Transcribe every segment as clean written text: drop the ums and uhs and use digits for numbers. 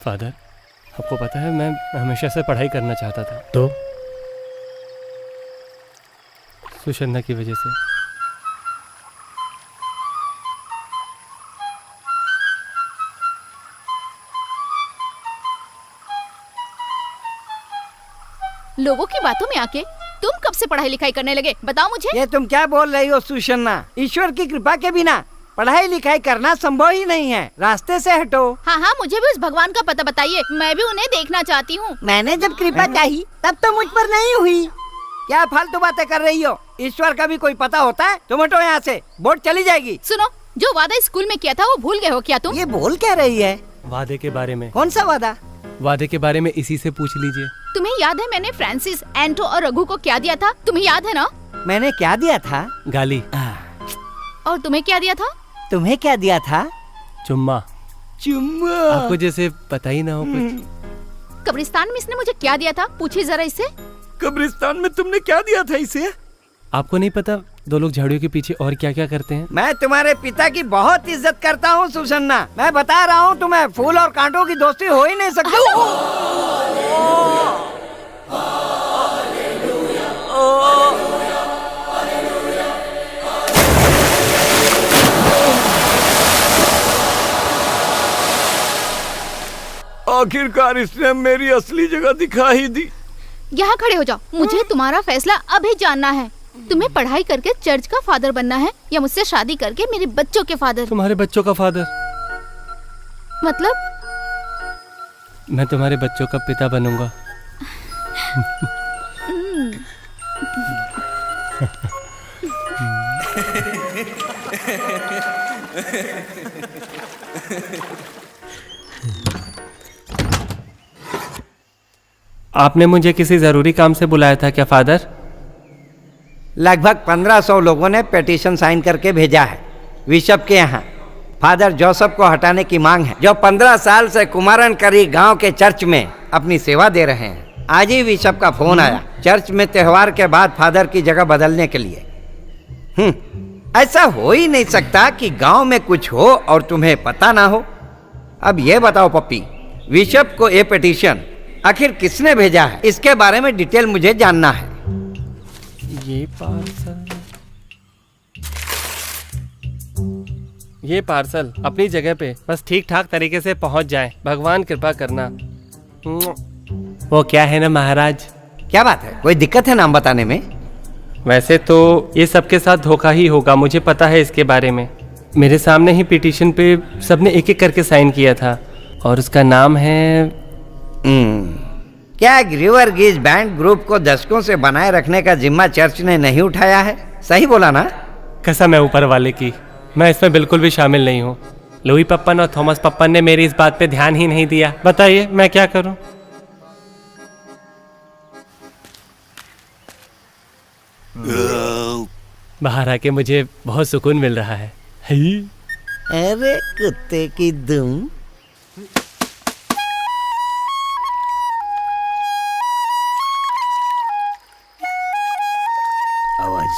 Father, आपको पता है मैं हमेशा से पढ़ाई करना चाहता था, तो सुषन्ना की वजह से। लोगों की बातों में आके तुम कब से पढ़ाई लिखाई करने लगे, बताओ मुझे। ये तुम क्या बोल रही हो सुषन्ना? ईश्वर की कृपा के बिना पढ़ाई लिखाई करना संभव ही नहीं है। रास्ते से हटो। हाँ हाँ, मुझे भी उस भगवान का पता बताइए, मैं भी उन्हें देखना चाहती हूँ। मैंने जब कृपा चाही तब तो मुझ पर नहीं हुई। क्या फालतू बातें कर रही हो? ईश्वर का भी कोई पता होता है? तुम हटो यहाँ से, बोर्ड चली जाएगी। सुनो, जो वादा स्कूल में किया था वो भूल गए हो क्या तुम? ये बोल क्या रही है? वादे के बारे में। कौन सा वादा? वादे के बारे में इसी से पूछ लीजिए। तुम्हें याद है मैंने फ्रांसिस, एंटो और रघु को क्या दिया था? तुम्हें याद है ना? मैंने क्या दिया था? गाली। और तुम्हें क्या दिया था? तुम्हें क्या दिया था? चुम्मा। चुम्मा? आपको जैसे पता ही ना हो कुछ। कब्रिस्तान में इसने मुझे क्या दिया था, पूछिए जरा इससे। कब्रिस्तान में तुमने क्या दिया था इसे? आपको नहीं पता दो लोग झाड़ियों के पीछे और क्या क्या करते हैं? मैं तुम्हारे पिता की बहुत इज्जत करता हूँ सुषन्ना। मैं बता रहा हूँ तुम्हें, फूल और कांटों की दोस्ती हो ही नहीं सकती। आखिरकार इसने मेरी असली जगह दिखा ही दी। यहाँ खड़े हो जाओ, मुझे तुम्हारा फैसला अभी जानना है। तुम्हें पढ़ाई करके चर्च का फादर बनना है या मुझसे शादी करके मेरे बच्चों के फादर? तुम्हारे बच्चों का फादर मतलब? मैं तुम्हारे बच्चों का पिता बनूंगा। आपने मुझे किसी जरूरी काम से बुलाया था क्या फादर? लगभग 1500 लोगों ने पिटीशन साइन करके भेजा है बिशप के यहाँ। फादर जोसेफ को हटाने की मांग है, जो 15 साल से कुमारन करी गांव के चर्च में अपनी सेवा दे रहे हैं। आज ही बिशप का फोन आया, चर्च में त्योहार के बाद फादर की जगह बदलने के लिए। ऐसा हो ही नहीं सकता कि गांव में कुछ हो और तुम्हें पता ना हो। अब ये बताओ पप्पी, बिशप को ये पिटीशन आखिर किसने भेजा है? इसके बारे में डिटेल मुझे जानना है। ये पार्सल अपनी जगह पे बस ठीक ठाक तरीके से पहुंच जाए, भगवान कृपा करना। वो क्या है ना महाराज। क्या बात है, कोई दिक्कत है नाम बताने में? वैसे तो ये सबके साथ धोखा ही होगा, मुझे पता है इसके बारे में। मेरे सामने ही पिटीशन पे सबने एक एक करके साइन किया था और उसका नाम है क्या रिवर गेज बैंड ग्रुप को दशकों से बनाए रखने का जिम्मा चर्च ने नहीं उठाया है? सही बोला ना? कसम है ऊपर वाले की, मैं इसमें बिल्कुल भी शामिल नहीं हूँ। लुई पप्पन और थॉमस पप्पन ने मेरी इस बात पे ध्यान ही नहीं दिया। बताइए मैं क्या करूँ? बाहर आके मुझे बहुत सुकून मिल रहा है। अरे कुत्ते की दुम।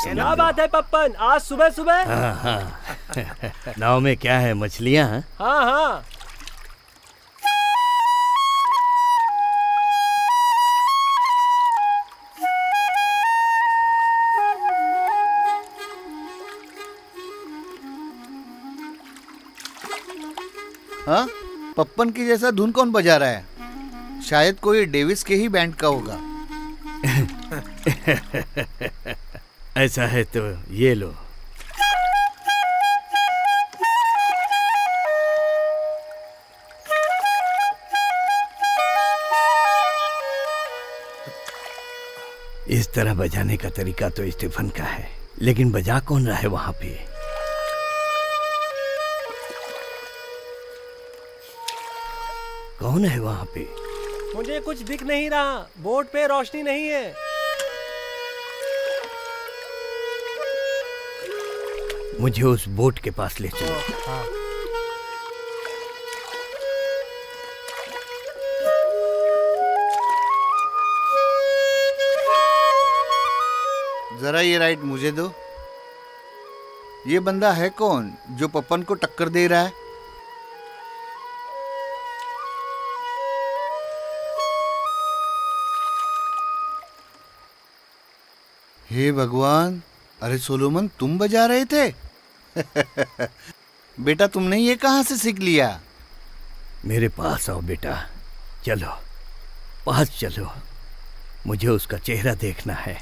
क्या बात है पप्पन, आज सुबह सुबह? हाँ। नाव में क्या है, मछलियाँ? हाँ हाँ। हाँ, पप्पन की जैसा धुन कौन बजा रहा है? शायद कोई डेविस के ही बैंड का होगा। ऐसा है तो ये लो। इस तरह बजाने का तरीका तो स्टीफन का है, लेकिन बजा कौन रहा है वहां पे? कौन है वहां पे? मुझे कुछ दिख नहीं रहा, बोर्ड पे रोशनी नहीं है। मुझे उस बोट के पास ले चलो। हाँ। जरा ये राइट मुझे दो। ये बंदा है कौन जो पप्पन को टक्कर दे रहा है? हे भगवान, अरे सोलोमन तुम बजा रहे थे? बेटा तुमने ये कहाँ से सीख लिया? मेरे पास आओ बेटा, चलो पास चलो, मुझे उसका चेहरा देखना है।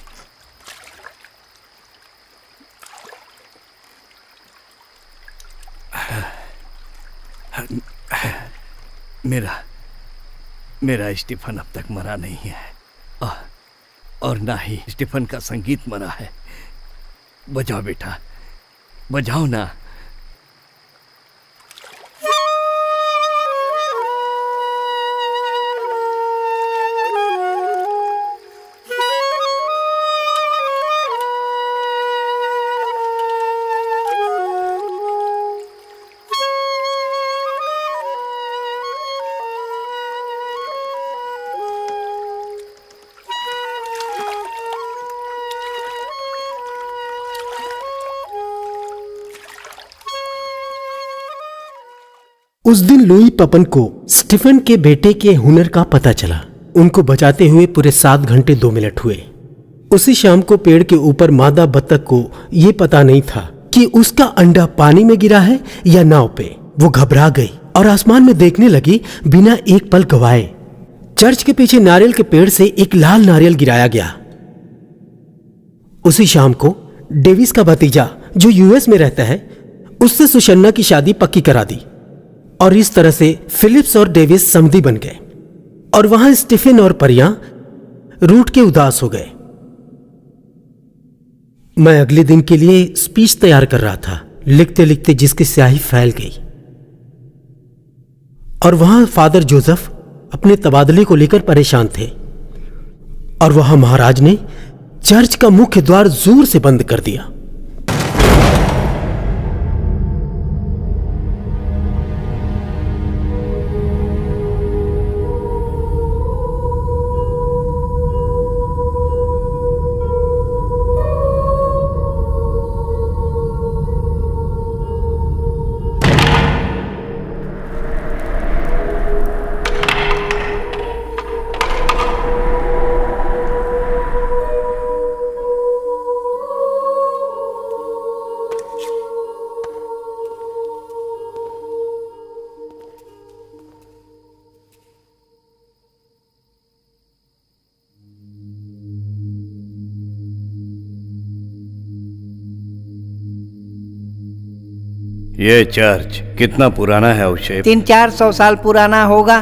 मेरा स्टीफन अब तक मरा नहीं है, और ना ही स्टीफन का संगीत मरा है। बजाओ बेटा, बजाओ ना। उस दिन लुई पपन को स्टीफन के बेटे के हुनर का पता चला। उनको बचाते हुए पूरे 7 घंटे 2 मिनट हुए। उसी शाम को पेड़ के ऊपर मादा बत्तख को ये पता नहीं था कि उसका अंडा पानी में गिरा है या नाव पे। वो घबरा गई और आसमान में देखने लगी बिना एक पल गवाए। चर्च के पीछे नारियल के पेड़ से एक लाल नारियल गिराया गया। उसी शाम को डेविस का भतीजा जो यूएस में रहता है, उससे सुशन्ना की शादी पक्की करा दी और इस तरह से फिलिप्स और डेविस समधी बन गए। और वहां स्टीफन और परियां रूठ के उदास हो गए। मैं अगले दिन के लिए स्पीच तैयार कर रहा था, लिखते लिखते जिसकी स्याही फैल गई। और वहां फादर जोसेफ अपने तबादले को लेकर परेशान थे और वहां महाराज ने चर्च का मुख्य द्वार जोर से बंद कर दिया। ये चर्च कितना पुराना है अवशेष? 300-400 साल पुराना होगा।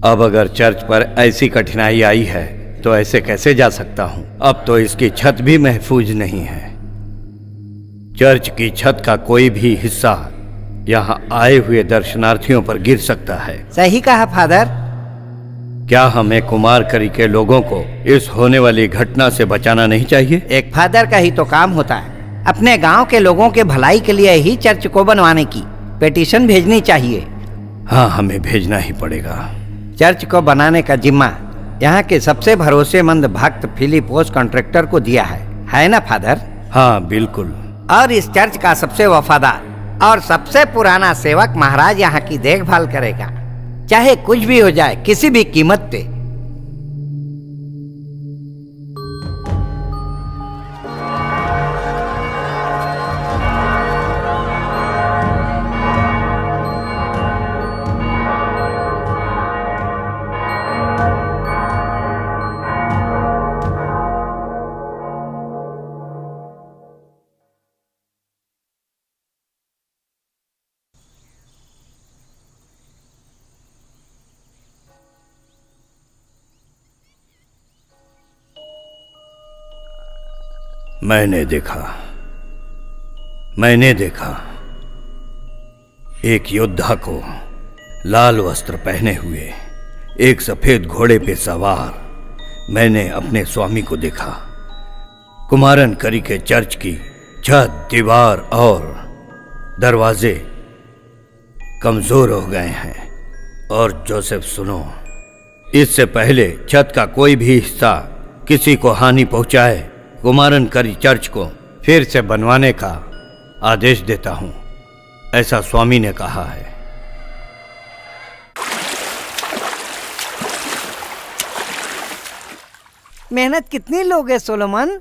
अब अगर चर्च पर ऐसी कठिनाई आई है तो ऐसे कैसे जा सकता हूं? अब तो इसकी छत भी महफूज नहीं है। चर्च की छत का कोई भी हिस्सा यहाँ आए हुए दर्शनार्थियों पर गिर सकता है। सही कहा फादर। क्या हमें कुमारकरी के लोगों को इस होने वाली घटना से बचाना नहीं चाहिए? एक फादर का ही तो काम होता है अपने गांव के लोगों के भलाई के लिए ही चर्च को बनवाने की पिटीशन भेजनी चाहिए। हाँ, हमें भेजना ही पड़ेगा। चर्च को बनाने का जिम्मा यहाँ के सबसे भरोसेमंद भक्त फिलिपोस कॉन्ट्रैक्टर को दिया है ना फादर? हाँ बिल्कुल। और इस चर्च का सबसे वफादार और सबसे पुराना सेवक महाराज यहाँ की देखभाल करेगा, चाहे कुछ भी हो जाए, किसी भी कीमत पे। मैंने देखा एक योद्धा को लाल वस्त्र पहने हुए एक सफेद घोड़े पे सवार। मैंने अपने स्वामी को देखा। कुमारन करी के चर्च की छत, दीवार और दरवाजे कमजोर हो गए हैं। और जोसेफ सुनो, इससे पहले छत का कोई भी हिस्सा किसी को हानि पहुंचाए, कुमारन करी चर्च को फिर से बनवाने का आदेश देता हूं, ऐसा स्वामी ने कहा है। मेहनत कितनी लोगे सोलोमन?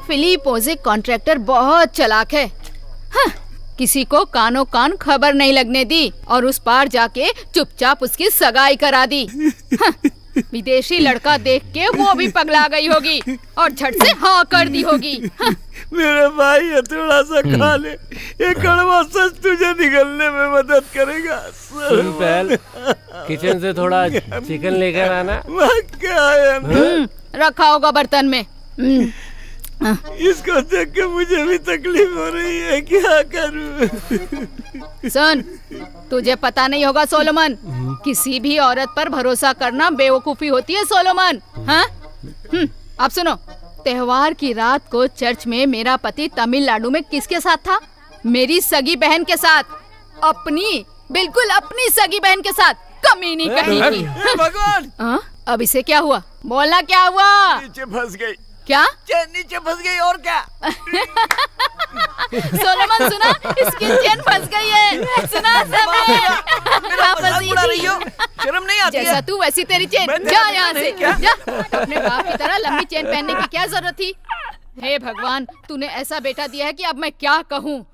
फिलिप ओजे कॉन्ट्रैक्टर बहुत चालाक है। हाँ, किसी को कानो कान खबर नहीं लगने दी और उस पार जाके चुपचाप उसकी सगाई करा दी। हाँ, विदेशी लड़का देख के वो भी पगला गई होगी और झट से हाँ कर दी होगी। हाँ। मेरे भाई ये थोड़ा सा खा ले, ये कड़वा सच तुझे निकलने में मदद करेगा। सुन पहल, किचन से थोड़ा चिकन लेकर आना। क्या है रखा होगा बर्तन में। इसको देख के मुझे भी तकलीफ हो रही है, क्या करूं? सुन, तुझे पता नहीं होगा सोलोमन, किसी भी औरत पर भरोसा करना बेवकूफी होती है सोलोमन। हाँ? अब सुनो, त्योहार की रात को चर्च में मेरा पति तमिलनाडु में किसके साथ था? मेरी सगी बहन के साथ। अपनी, बिल्कुल अपनी सगी बहन के साथ। कमीनी कहीं की। भगवान! अब इसे क्या हुआ? बोलना क्या हुआ? नीचे फंस गई। क्या? चैन नीचे फंस गई और क्या? सोलोमन सुना, इसकी चेन फंस गई है। सुना सबने? उड़ा रही हो? शर्म नहीं आती है? जैसा तू वैसी तेरी चेन। जा यहाँ से, जा। अपने बाप की तरह लंबी चेन पहनने की क्या जरूरत थी? हे भगवान, तूने ऐसा बेटा दिया है कि अब मैं क्या कहूँ।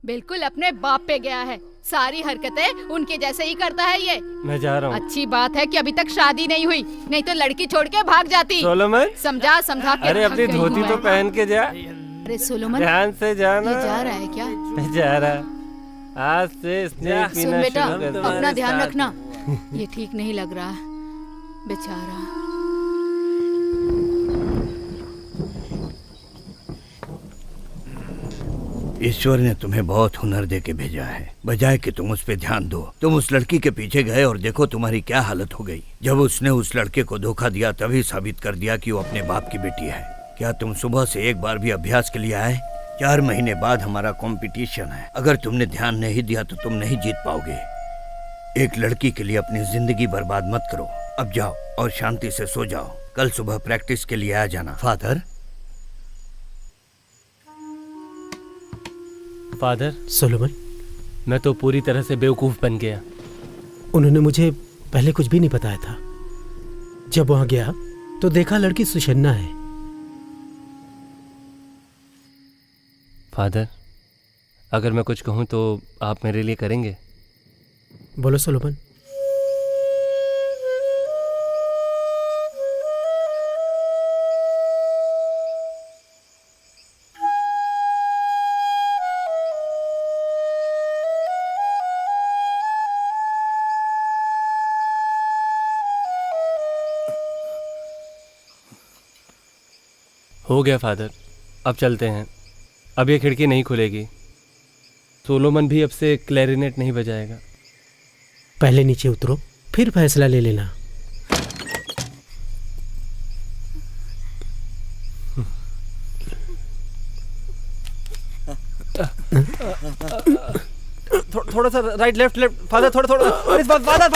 बिल्कुल अपने बाप पे गया है। सारी हरकतें उनके जैसे ही करता है ये। मैं जा रहा हूँ। अच्छी बात है कि अभी तक शादी नहीं हुई, नहीं तो लड़की छोड़ के भाग जाती। सोलोमन, समझा के अरे अपनी धोती तो पहन के जा। अरे सोलोमन, ध्यान से जाना। ये जा रहा है क्या? मैं जा रहा। आज से इसने सुन पीना बेटा, शुरू कर दिया। अपना ध्यान रखना। ये ठीक नहीं लग रहा है बेचारा। ईश्वर ने तुम्हें बहुत हुनर दे के भेजा है, बजाय कि तुम उस पे ध्यान दो। तुम उस लड़की के पीछे गए और देखो तुम्हारी क्या हालत हो गई। जब उसने उस लड़के को धोखा दिया तभी साबित कर दिया कि वो अपने बाप की बेटी है। क्या तुम सुबह से एक बार भी अभ्यास के लिए आए? 4 महीने बाद हमारा कंपटीशन है। अगर तुमने ध्यान नहीं दिया तो तुम नहीं जीत पाओगे। एक लड़की के लिए अपनी जिंदगी बर्बाद मत करो। अब जाओ और शांति से सो जाओ। कल सुबह प्रैक्टिस के लिए आ जाना। फादर। फादर, सोलोमन, मैं तो पूरी तरह से बेवकूफ बन गया। उन्होंने मुझे पहले कुछ भी नहीं बताया था। जब वहां गया तो देखा लड़की सुशन्ना है। फादर, अगर मैं कुछ कहूँ तो आप मेरे लिए करेंगे? बोलो सोलोमन। हो गया फादर, अब चलते हैं। अब ये खिड़की नहीं खुलेगी। सोलोमन भी अब से क्लैरिनेट नहीं बजाएगा। पहले नीचे उतरो, फिर फैसला ले लेना। थोड़ा सा राइट लेफ्ट लेफ्ट फादर, थोड़ा फादर।